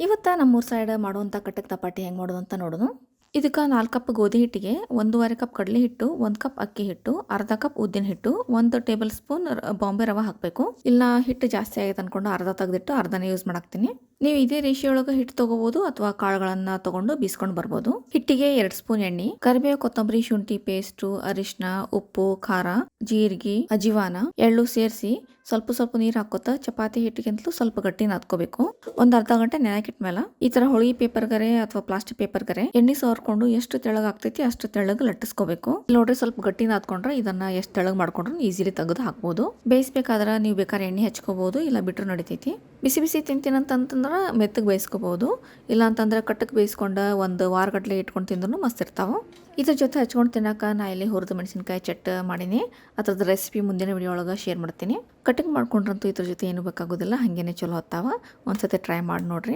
ಇವತ್ತು ನಮ್ಮೂರ ಸೈಡ್ ಮಾಡುವಂಥ ಕಟ್ಟಕ್ ತಪಾಟಿ ಹೆಂಗೆ ಮಾಡೋದು ಅಂತ ನೋಡೋದು. ಇದಕ್ಕೆ 4 ಕಪ್ ಗೋಧಿ ಹಿಟ್ಟಿಗೆ 1.5 ಕಪ್ ಕಡಲೆ ಹಿಟ್ಟು, 1 ಕಪ್ ಅಕ್ಕಿ ಹಿಟ್ಟು, ಅರ್ಧ ಕಪ್ ಉದ್ದಿನ ಹಿಟ್ಟು, 1 ಟೇಬಲ್ ಸ್ಪೂನ್ ಬಾಂಬೆ ರವೆ ಹಾಕಬೇಕು. ಇಲ್ಲ ಹಿಟ್ಟು ಜಾಸ್ತಿ ಆಗೈತೆ ಅನ್ಕೊಂಡು ಅರ್ಧ ತೆಗೆದಿಟ್ಟು ಅರ್ಧನೇ ಯೂಸ್ ಮಾಡಾಕ್ತೀನಿ. ನೀವು ಇದೇ ರೇಷಿಯೋ ಒಳಗೆ ಹಿಟ್ಟು ತಗೋಬಹುದು ಅಥವಾ ಕಾಳುಗಳನ್ನ ತಗೊಂಡು ಬೀಸ್ಕೊಂಡು ಬರ್ಬೋದು. ಹಿಟ್ಟಿಗೆ 2 ಸ್ಪೂನ್ ಎಣ್ಣೆ, ಕರಿಬೇವು, ಕೊತ್ತಂಬರಿ, ಶುಂಠಿ ಪೇಸ್ಟು, ಅರಿಶಿನ, ಉಪ್ಪು, ಖಾರ, ಜೀರಿಗೆ, ಅಜಿವಾನ, ಎಳ್ಳು ಸೇರಿಸಿ ಸ್ವಲ್ಪ ನೀರು ಹಾಕೋತ ಚಪಾತಿ ಹಿಟ್ಟಿಗಿಂತಲೂ ಸ್ವಲ್ಪ ಗಟ್ಟಿ ನಾದ್ಕೋಬೇಕು. ಒಂದು ಅರ್ಧ ಗಂಟೆ ನೆನೆಕಿಟ್ಮೇಲೆ ಈ ತರ ಹೊಳಿ ಪೇಪರ್ ಗರೆ ಅಥವಾ ಪ್ಲಾಸ್ಟಿಕ್ ಪೇಪರ್ ಗರೆ ಎಣ್ಣೆ ಸವರ್ಕೊಂಡು ಎಷ್ಟು ತೆಳಗ್ ಆಗ್ತೈತಿ ಅಷ್ಟು ತೆಳಗ್ ಲಟ್ಟಿಸ್ಕೋಬೇಕು. ನೋಡ್ರಿ ಸ್ವಲ್ಪ ಗಟ್ಟಿ ನಾದ್ಕೊಂಡ್ರೆ ಇದನ್ನ ಎಷ್ಟು ತೆಳಗ್ ಮಾಡ್ಕೊಂಡ್ರು ಈಸಿಲಿ ತೆಗೆದು ಹಾಕ್ಬೋದು. ಬೇಯಿಸ್ಬೇಕಾದ್ರೆ ನೀವು ಬೇಕಾದ್ರೆ ಎಣ್ಣೆ ಹಚ್ಕೋಬಹುದು, ಇಲ್ಲ ಬಿಟ್ರು ನಡಿತೈತಿ. ಬಿಸಿ ಬಿಸಿ ತಿಂತೀನಂತಂದ್ರೆ ಮೆತ್ತಗೆ ಬೇಯಿಸ್ಕೋಬಹುದು, ಇಲ್ಲ ಅಂತಂದ್ರೆ ಕಟ್ಟಕ್ಕೆ ಬೇಯಿಸ್ಕೊಂಡ ಒಂದು ವಾರಗಟ್ಲೆ ಇಟ್ಕೊಂಡು ತಿಂದ್ರು ಮಸ್ತ್ ಇರ್ತಾವ. ಇದ್ರ ಜೊತೆ ಹಚ್ಕೊಂಡು ತಿನ್ನಕ ನಾ ಇಲ್ಲಿ ಹುರಿದ ಮೆಣಸಿನ್ಕಾಯಿ ಚಟ್ ಮಾಡೀನಿ. ಅದ್ರದ್ದು ರೆಸಿಪಿ ಮುಂದಿನ ವಿಡಿಯೋ ಒಳಗೆ ಶೇರ್ ಮಾಡ್ತೀನಿ. ಕಟ್ಟಿಂಗ್ ಮಾಡ್ಕೊಂಡ್ರಂತೂ ಇದ್ರ ಜೊತೆ ಏನು ಬೇಕಾಗೋದಿಲ್ಲ, ಹಾಗೇನೆ ಚಲೋ ಹೊತ್ತಾವ. ಒಂದ್ಸತಿ ಟ್ರೈ ಮಾಡಿ ನೋಡ್ರಿ.